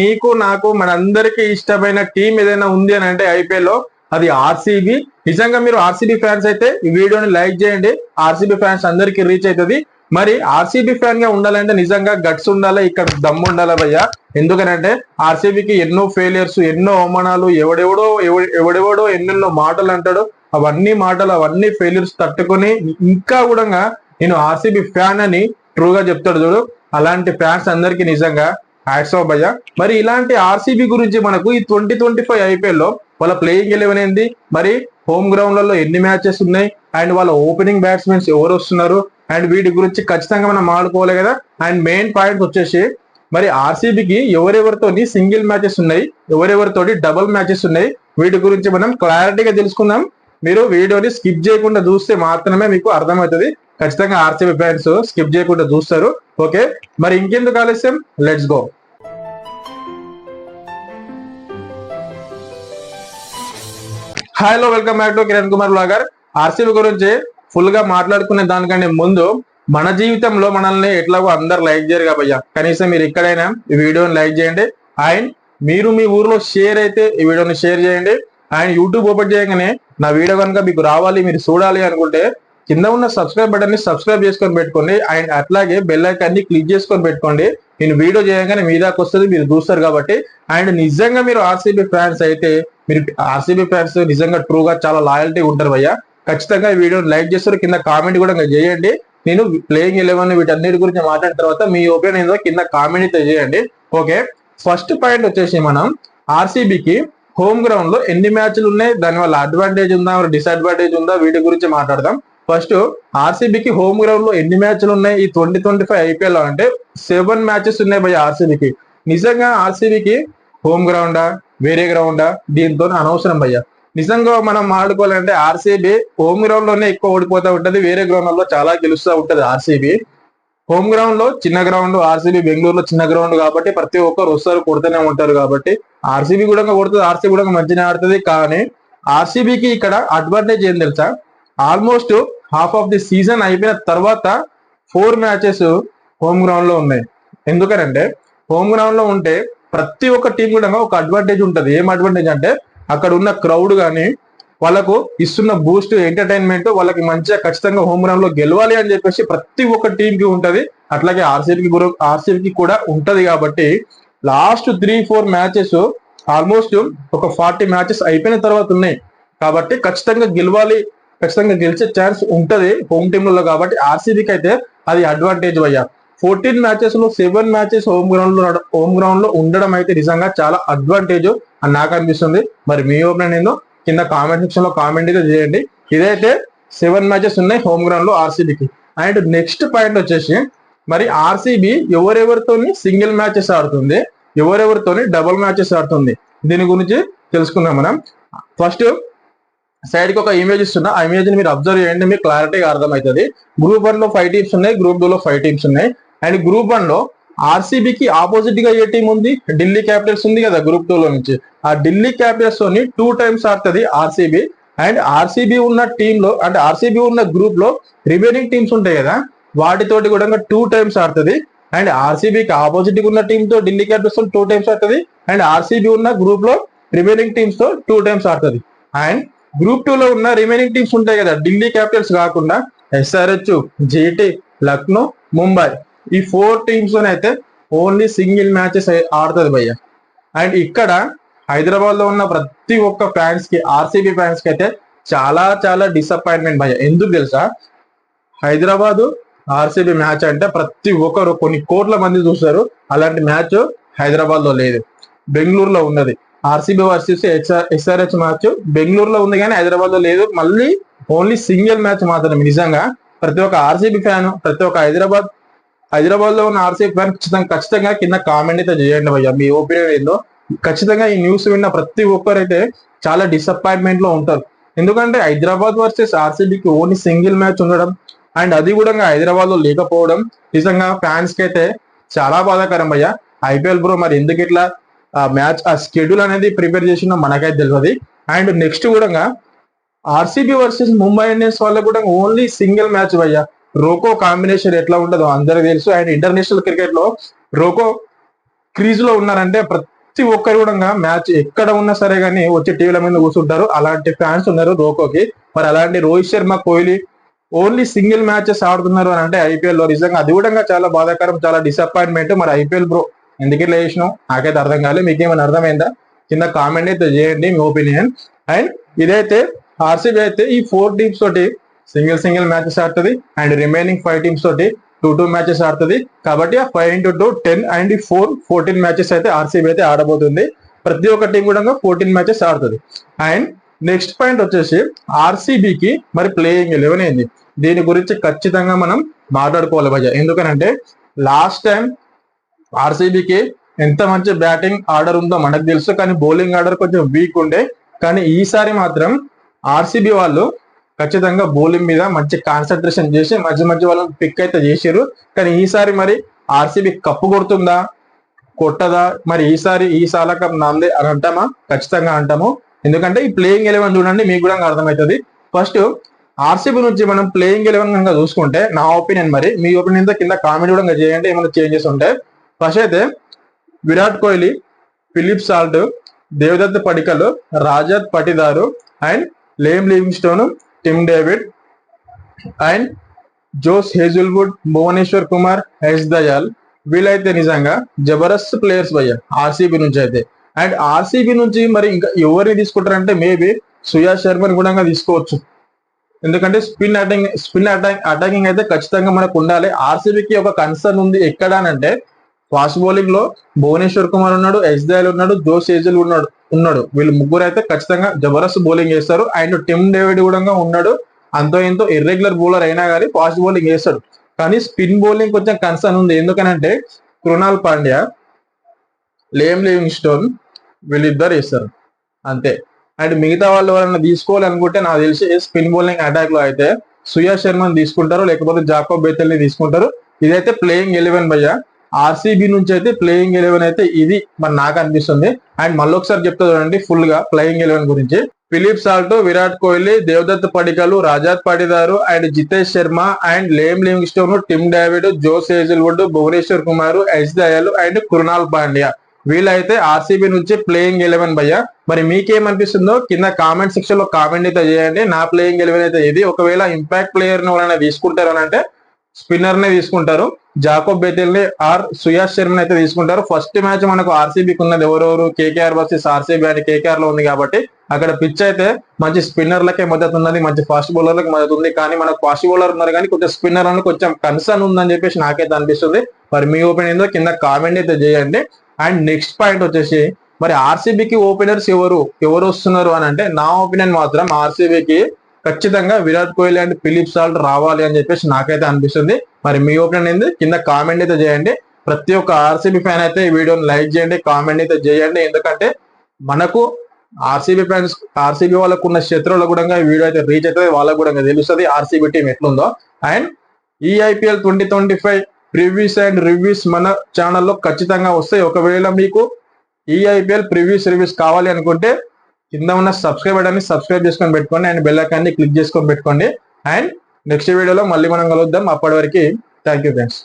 నీకు నాకు మనందరికీ ఇష్టమైన టీం ఏదైనా ఉంది అని అంటే ఐపీఎల్ లో అది ఆర్సీబీ. నిజంగా మీరు ఆర్సీబీ ఫ్యాన్స్ అయితే ఈ వీడియోని లైక్ చేయండి. ఆర్సీబీ ఫ్యాన్స్ అందరికి రీచ్ అవుతుంది. మరి ఆర్సీబీ ఫ్యాన్ గా ఉండాలంటే నిజంగా గట్స్ ఉండాలి, ఇక్కడ దమ్ము ఉండాలి భయ్యా. ఎందుకనంటే ఆర్సీబీకి ఎన్నో ఫెయిలియర్స్, ఎన్నో అవమానాలు, ఎవడెవడో ఎన్నెన్నో మాటలు అంటాడు. అవన్నీ ఫెయిలియర్స్ తట్టుకొని ఇంకా కూడా నేను ఆర్సీబీ ఫ్యాన్ అని ట్రూగా చెప్తాడు చూడు. అలాంటి ఫ్యాన్స్ అందరికి నిజంగా హ్యాట్స్ ఆఫ్ భయ్యా. మరి ఇలాంటి ఆర్సీబీ గురించి మనకు ఈ 2025 ఐపీఎల్ లో వాళ్ళ ప్లేయింగ్ 11 ఏంది, మరి హోమ్ గ్రౌండ్లలో ఎన్ని మ్యాచెస్ ఉన్నాయి, అండ్ వాళ్ళ ఓపెనింగ్ బ్యాట్స్మెన్స్ ఎవరు వస్తున్నారు, అండ్ వీటి గురించి ఖచ్చితంగా మనం ఆడుకోవాలి కదా. అండ్ మెయిన్ పాయింట్ వచ్చేసి మరి ఆర్సీబీకి ఎవరెవరితోని సింగిల్ మ్యాచెస్ ఉన్నాయి, ఎవరెవరితోటి డబుల్ మ్యాచెస్ ఉన్నాయి, వీటి గురించి మనం క్లారిటీగా తెలుసుకుందాం. మీరు వీడియోని స్కిప్ చేయకుండా చూస్తే మాత్రమే మీకు అర్థమవుతుంది. ఖచ్చితంగా ఆర్సీబీ ఫ్యాన్స్ స్కిప్ చేయకుండా చూస్తారు. ఓకే, మరి ఇంకెందుకు ఆలస్యం, let's go. Hello, welcome back to Kiran Kumar blogger. RCB గురించి ఫుల్ గా మాట్లాడుకునే దానికంటే ముందు మన జీవితంలో మనల్ని ఎట్లాగో అందరు లైక్ చేయరు కాబయ్యా, కనీసం మీరు ఎక్కడైనా ఈ వీడియోని లైక్ చేయండి. అండ్ మీరు మీ ఊర్లో షేర్ అయితే ఈ వీడియోని షేర్ చేయండి. అండ్ యూట్యూబ్ ఓపెన్ చేయగానే నా వీడియో కనుక మీకు రావాలి, మీరు చూడాలి అనుకుంటే కింద ఉన్న సబ్స్క్రైబ్ బటన్ ని సబ్స్క్రైబ్ చేసుకొని పెట్టుకోండి. అండ్ అట్లాగే బెల్ ఐకాన్ ని క్లిక్ చేసుకొని పెట్టుకోండి. నేను వీడియో చేయగానే మీ దాకా వస్తుంది, మీరు చూస్తారు కాబట్టి. అండ్ నిజంగా మీరు ఆర్సీబీ ఫ్యాన్స్ అయితే, మీరు ఆర్సీబీ ఫ్యాన్స్ నిజంగా ట్రూగా చాలా లాయల్టీ ఉంటారు భయ్యా. ఖచ్చితంగా ఈ వీడియోని లైక్ చేస్తారు, కింద కామెంట్ కూడా చేయండి. నేను ప్లేయింగ్ 11 వీటన్నిటి గురించి మాట్లాడిన తర్వాత మీ ఒపీనియన్ ఏదో కింద కామెంట్ చేయండి. ఓకే, ఫస్ట్ పాయింట్ వచ్చేసి మనం ఆర్సీబీకి హోమ్ గ్రౌండ్ లో ఎన్ని మ్యాచ్లు ఉన్నాయి, దాని వల్ల అడ్వాంటేజ్ ఉందా, డిసడ్వాంటేజ్ ఉందా, వీటి గురించి మాట్లాడదాం. ఫస్ట్ ఆర్సీబీకి హోమ్ గ్రౌండ్ లో ఎన్ని మ్యాచ్లు ఉన్నాయి ఈ 2025 ఐపీఎల్ లో అంటే 7 మ్యాచెస్ ఉన్నాయి భయ్య ఆర్సీబీకి. నిజంగా ఆర్సీబీకి హోమ్ గ్రౌండా వేరే గ్రౌండా దీంతో అనవసరం భయ్య. నిజంగా మనం ఆడుకోవాలంటే ఆర్సీబీ హోమ్ గ్రౌండ్ లోనే ఎక్కువ ఓడిపోతూ ఉంటది, వేరే గ్రౌండ్ లో చాలా గెలుస్తూ ఉంటది. ఆర్సీబీ హోమ్ గ్రౌండ్ లో చిన్న గ్రౌండ్, ఆర్సీబీ బెంగళూరులో చిన్న గ్రౌండ్ కాబట్టి ప్రతి ఒక్కరు వస్తారు, కొడుతూనే ఉంటారు కాబట్టి ఆర్సీబీ కూడా కొడుతుంది, ఆర్సీబీ కూడా మంచిగా ఆడుతుంది. కానీ ఆర్సీబీకి ఇక్కడ అడ్వాంటేజ్ ఏం తెలుసా, almost half of the season అయిపోయిన తర్వాత 4 మ్యాచెస్ హోమ్ గ్రౌండ్ లో ఉన్నాయి. ఎందుకనంటే హోమ్ గ్రౌండ్ లో ఉంటే ప్రతి ఒక్క టీం కూడా ఒక అడ్వాంటేజ్ ఉంటది. ఏం అడ్వాంటేజ్ అంటే అక్కడ ఉన్న క్రౌడ్ కానీ వాళ్ళకు ఇస్తున్న బూస్ట్, ఎంటర్టైన్మెంట్ వాళ్ళకి మంచిగా ఖచ్చితంగా హోమ్ గ్రౌండ్ లో గెలవాలి అని చెప్పేసి ప్రతి ఒక్క టీం కి ఉంటది. అట్లాగే ఆర్సీబీకి కూడా ఉంటది. కాబట్టి లాస్ట్ 3-4 మ్యాచెస్ ఆల్మోస్ట్ ఒక 40 మ్యాచెస్ అయిపోయిన తర్వాత ఉన్నాయి. కాబట్టి ఖచ్చితంగా గెలవాలి, ఖచ్చితంగా గెలిచే ఛాన్స్ ఉంటది హోమ్ టీంలలో. కాబట్టి ఆర్సీబీకి అయితే అది అడ్వాంటేజ్ అయ్యా. 14 మ్యాచెస్ లో 7 మ్యాచెస్ హోమ్ గ్రౌండ్ లో ఉండడం అయితే నిజంగా చాలా అడ్వాంటేజ్ అని నాకు అనిపిస్తుంది. మరి మీ ఒపీనియన్ ఏందో కింద కామెంట్ సెక్షన్ లో కామెంట్ అయితే చేయండి. ఇదైతే 7 మ్యాచెస్ ఉన్నాయి హోమ్ గ్రౌండ్ లో ఆర్సీబీకి. అండ్ నెక్స్ట్ పాయింట్ వచ్చేసి మరి ఆర్సీబీ ఎవరెవరితోని సింగిల్ మ్యాచెస్ ఆడుతుంది, ఎవరెవరితోని డబుల్ మ్యాచెస్ ఆడుతుంది, దీని గురించి తెలుసుకుందాం మనం. ఫస్ట్ సైడ్ కి ఒక ఇమేజ్ ఇస్తున్నా, ఆ ఇమేజ్ ని మీరు అబ్జర్వ్ చేయండి, మీకు క్లారిటీగా అర్థమవుతుంది. గ్రూప్ 1 లో 5 టీమ్స్ ఉన్నాయి, గ్రూప్ 2 లో 5 టీమ్స్ ఉన్నాయి. అండ్ గ్రూప్ 1 లో ఆర్సీబీకి ఆపోజిట్ గా ఏ టీం ఉంది, ఢిల్లీ క్యాపిటల్స్ ఉంది కదా గ్రూప్ 2 లో నుంచి. ఆ ఢిల్లీ క్యాపిటల్స్ తోని 2 టైమ్స్ ఆడుతుంది ఆర్సీబీ. అండ్ ఆర్సీబీ ఉన్న టీమ్ లో అంటే ఆర్సీబీ ఉన్న గ్రూప్ లో రిమైనింగ్ టీమ్స్ ఉంటాయి కదా, వాటితోటి కూడా 2 టైమ్స్ ఆడుతుంది. అండ్ ఆర్సీబీకి ఆపోజిట్ ఉన్న టీమ్ తో ఢిల్లీ క్యాపిటల్స్ తో 2 టైమ్స్ ఆడుతుంది. అండ్ ఆర్సీబీ ఉన్న గ్రూప్ లో రిమైనింగ్ టీమ్స్ తో 2 టైమ్స్ ఆడుతుంది. అండ్ గ్రూప్ 2 లో ఉన్న రిమైనింగ్ టీమ్స్ ఉంటాయి కదా, ఢిల్లీ క్యాపిటల్స్ కాకుండా ఎస్ఆర్హెచ్, జీటీ, లక్నో, ముంబై, ఈ 4 టీమ్స్ అయితే ఓన్లీ సింగిల్ మ్యాచెస్ ఆడుతుంది భయ్య. అండ్ ఇక్కడ హైదరాబాద్ లో ఉన్న ప్రతి ఒక్క ఫ్యాన్స్ కి, ఆర్సీబీ ఫ్యాన్స్ కి అయితే చాలా చాలా డిసప్పాయింట్మెంట్ భయ్య. ఎందుకు తెలుసా, హైదరాబాద్ ఆర్సీబీ మ్యాచ్ అంటే ప్రతి ఒక్కరు కొన్ని కోట్ల మంది చూస్తారు. అలాంటి మ్యాచ్ హైదరాబాద్ లో లేదు, బెంగళూరులో ఉన్నది. ఆర్సీబీ వర్సెస్ ఎస్ఆర్హెచ్ మ్యాచ్ బెంగళూరులో ఉంది కానీ హైదరాబాద్ లో లేదు. మళ్ళీ ఓన్లీ సింగిల్ మ్యాచ్ మాత్రమే. నిజంగా ప్రతి ఒక్క ఆర్సీబీ ఫ్యాన్, ప్రతి ఒక్క హైదరాబాద్ లో ఉన్న ఆర్సీబీ ఫ్యాన్ ఖచ్చితంగా కింద కామెంట్ అయితే చేయండి భయ్య, మీ ఒపీనియన్ ఏందో. ఖచ్చితంగా ఈ న్యూస్ విన్న ప్రతి ఒక్కరైతే చాలా డిసప్పాయింట్మెంట్ లో ఉంటారు. ఎందుకంటే హైదరాబాద్ వర్సెస్ ఆర్సీబీకి ఓన్లీ సింగిల్ మ్యాచ్ ఉండడం, అండ్ అది కూడా హైదరాబాద్ లో లేకపోవడం నిజంగా ఫ్యాన్స్ కి అయితే చాలా బాధాకరం భయ్య. ఐపీఎల్ బ్రో మరి ఎందుకు ఇట్లా మ్యాచ్ ఆ షెడ్యూల్ అనేది ప్రిపేర్ చేసినా మనకైతే తెలియదు. అండ్ నెక్స్ట్ కూడా ఆర్సీబీ వర్సెస్ ముంబై ఇండియన్స్ వాళ్ళకు కూడా ఓన్లీ సింగిల్ మ్యాచ్ భయ్య. రోకో కాంబినేషన్ ఎట్లా ఉంటుందో అందరికి తెలుసు. అండ్ ఇంటర్నేషనల్ క్రికెట్ లో రోకో క్రీజ్ లో ఉన్నారంటే ప్రతి ఒక్కరు కూడా మ్యాచ్ ఎక్కడ ఉన్నా సరే కానీ వచ్చి టీవీల మీద కూర్చుంటారు. అలాంటి ఫ్యాన్స్ ఉన్నారు రోకోకి. మరి అలాంటి Rohit Sharma, Kohli only single matches ఆడుతున్నారు అని అంటే ఐపీఎల్ లో నిజంగా అది కూడా చాలా బాధాకరం, చాలా డిసప్పాయింట్మెంట్. మరి ఐపీఎల్ బ్రో ఎందుకు ఇట్లా చేసినావు నాకైతే అర్థం కాలేదు. మీకేమైనా అర్థమైందా? కింద కామెంట్ అయితే చేయండి మీ ఒపీనియన్. అండ్ ఇదైతే ఆర్సీబీ అయితే ఈ 4 టీమ్స్ తోటి సింగిల్ మ్యాచెస్ ఆడుతుంది అండ్ రిమైనింగ్ 5 టీమ్స్ తోటి 2 మ్యాచెస్ ఆడుతుంది. కాబట్టి ఆ 5 into 2 10 అండ్ 14 మ్యాచెస్ అయితే ఆర్సీబీ అయితే ఆడబోతుంది. ప్రతి ఒక్క టీం కూడా 14 మ్యాచెస్ ఆడుతుంది. అండ్ నెక్స్ట్ పాయింట్ వచ్చేసి ఆర్సీబీకి మరి ప్లేయింగ్ 11 ఏంది, దీని గురించి ఖచ్చితంగా మనం మాట్లాడుకోవాలి భయ్య. ఎందుకనంటే లాస్ట్ టైం ఆర్సీబీకి ఎంత మంచి బ్యాటింగ్ ఆర్డర్ ఉందో మనకు తెలుసు, కానీ బౌలింగ్ ఆర్డర్ కొంచెం వీక్ ఉండే. కానీ ఈసారి మాత్రం ఆర్సీబీ వాళ్ళు ఖచ్చితంగా బౌలింగ్ మీద మంచి కాన్సన్ట్రేషన్ చేసి మధ్య వాళ్ళని పిక్ అయితే చేసారు. కానీ ఈసారి మరి ఆర్సీబీ కప్పు కొడుతుందా కొట్టదా, మరి ఈ సాల కప్ నాందే అని అంటామా? ఖచ్చితంగా అంటాము. ఎందుకంటే ఈ ప్లేయింగ్ 11 చూడండి, మీకు కూడా అర్థమవుతుంది. ఫస్ట్ ఆర్సీబీ నుంచి మనం ప్లేయింగ్ 11 కనుక చూసుకుంటే నా ఒపీనియన్, మరి మీ ఒపీనియన్ తో కింద కామెంట్ కూడా చేయండి ఏమైనా చేంజెస్ ఉంటే. ఫస్ట్ అయితే Virat Kohli, Philip Salt, Devdutt Padikkal, Rajat Patidar and Liam Livingstone, Tim David and Jos Hazlewood, Bhuvneshwar Kumar, S Dayal, వీళ్ళైతే నిజంగా జబర్దస్త్ ప్లేయర్స్ భయ్య ఆర్సీబీ నుంచి అయితే. అండ్ ఆర్సీబీ నుంచి మరి ఇంకా ఎవరిని తీసుకుంటారంటే మేబీ సుయాష్ శర్మని కూడా తీసుకోవచ్చు. ఎందుకంటే స్పిన్ అటాకింగ్ అయితే ఖచ్చితంగా మనకు ఉండాలి. ఆర్సీబీకి ఒక కన్సర్న్ ఉంది ఎక్కడ అంటే ఫాస్ట్ బౌలింగ్ లో భువనేశ్వర్ కుమార్ ఉన్నాడు, ఎస్ దయాల్ ఉన్నాడు, జోస్ హేజల్ ఉన్నాడు. వీళ్ళు ముగ్గురు అయితే ఖచ్చితంగా జబర్దస్త్ బౌలింగ్ చేస్తారు. అండ్ టిమ్ డేవిడ్ కూడా ఉన్నాడు. అంతో ఎంతో ఇర్రెగ్యులర్ బౌలర్ అయినా కానీ ఫాస్ట్ బౌలింగ్ వేస్తాడు. కానీ స్పిన్ బౌలింగ్ కొంచెం కన్సర్న్ ఉంది. ఎందుకనంటే కృణాల్ పాండ్యా, లేమ్ లివింగ్స్టోన్ వీళ్ళిద్దరు వేస్తారు అంతే. అండ్ మిగతా వాళ్ళు ఎవరైనా తీసుకోవాలనుకుంటే నాకు తెలిసి స్పిన్ బౌలింగ్ అటాక్ లో అయితే సుయాష్ శర్మని తీసుకుంటారు, లేకపోతే జాకోబ్ బేతెల్ ని తీసుకుంటారు. ఇదైతే ప్లేయింగ్ 11 భయ్య. ఆర్సీబీ నుంచి అయితే ప్లేయింగ్ 11 అయితే ఇది మరి నాకు అనిపిస్తుంది. అండ్ మళ్ళీ ఒకసారి చెప్తా చూడండి ఫుల్ గా ప్లేయింగ్ 11 గురించి. Philip Salt, Virat Kohli, Devdutt Padikkal, Rajat Patidar and Jitesh Sharma and Liam Livingstone, Tim David, Jos Hazlewood, Bhuvneshwar Kumar, S Dayal and Krunal Pandya వీళ్ళైతే ఆర్సీబీ నుంచి ప్లేయింగ్ 11 భయ్య. మరి మీకేమనిపిస్తుందో కింద కామెంట్ సెక్షన్ లో కామెంట్ అయితే చేయండి. నా ప్లేయింగ్ 11 అయితే ఇది. ఒకవేళ ఇంపాక్ట్ ప్లేయర్ ని ఎవరైనా తీసుకుంటారు అని అంటే స్పిన్నర్ నే తీసుకుంటారు, జాకోబ్ బేతెల్ ని ఆర్ సుయాష్ శర్మని అయితే తీసుకుంటారు. ఫస్ట్ మ్యాచ్ మనకు ఆర్సీబీకి ఉన్నది ఎవరెవరు, కేకేఆర్ వర్సెస్ ఆర్సీబీ అని కేకేఆర్ లో ఉంది. కాబట్టి అక్కడ పిచ్ అయితే మంచి స్పిన్నర్లకే మద్దతు ఉన్నది, మంచి ఫాస్ట్ బౌలర్లకు మద్దతు ఉంది. కానీ మనకు ఫాస్ట్ బౌలర్ ఉన్నారు కానీ కొంచెం స్పిన్నర్ అని కొంచెం కన్సర్న్ ఉందని చెప్పేసి నాకైతే అనిపిస్తుంది. మరి మీ ఒపీనియన్ కింద కామెంట్ అయితే చేయండి. అండ్ నెక్స్ట్ పాయింట్ వచ్చేసి మరి ఆర్సీబీకి ఓపెనర్స్ ఎవరు వస్తున్నారు అని అంటే నా ఒపీనియన్ మాత్రం ఆర్సీబీకి ఖచ్చితంగా Virat Kohli and Philip Salt రావాలి అని చెప్పేసి నాకైతే అనిపిస్తుంది. మరి మీ ఒపీనియన్ ఏంది కింద కామెంట్ అయితే చేయండి. ప్రతి ఒక్క ఆర్సీబీ ఫ్యాన్ అయితే ఈ వీడియోని లైక్ చేయండి, కామెంట్ అయితే చేయండి. ఎందుకంటే మనకు ఆర్సీబీ ఫ్యాన్స్, ఆర్సీబీ వాళ్ళకు ఉన్న శత్రువులకు కూడా ఈ వీడియో అయితే రీచ్ అవుతుంది, వాళ్ళకు కూడా తెలుస్తుంది ఆర్సీబీ టీం ఎట్లుందో. అండ్ ఈ ఐపీఎల్ 2025 ప్రివ్యూస్ అండ్ రివ్యూస్ మన ఛానల్లో ఖచ్చితంగా వస్తాయి. ఒకవేళ మీకు ఈ ఐపీఎల్ ప్రివ్యూస్ రివ్యూస్ కావాలి అనుకుంటే కింద ఉన్న సబ్స్క్రైబ్ బటన్ని సబ్స్క్రైబ్ చేసుకొని పెట్టుకోండి అండ్ బెల్ ఐకాన్ని క్లిక్ చేసుకొని పెట్టుకోండి. అండ్ నెక్స్ట్ వీడియోలో మళ్ళీ మనం కలుద్దాం. అప్పటి వరకు థ్యాంక్ యూ ఫ్రెండ్స్.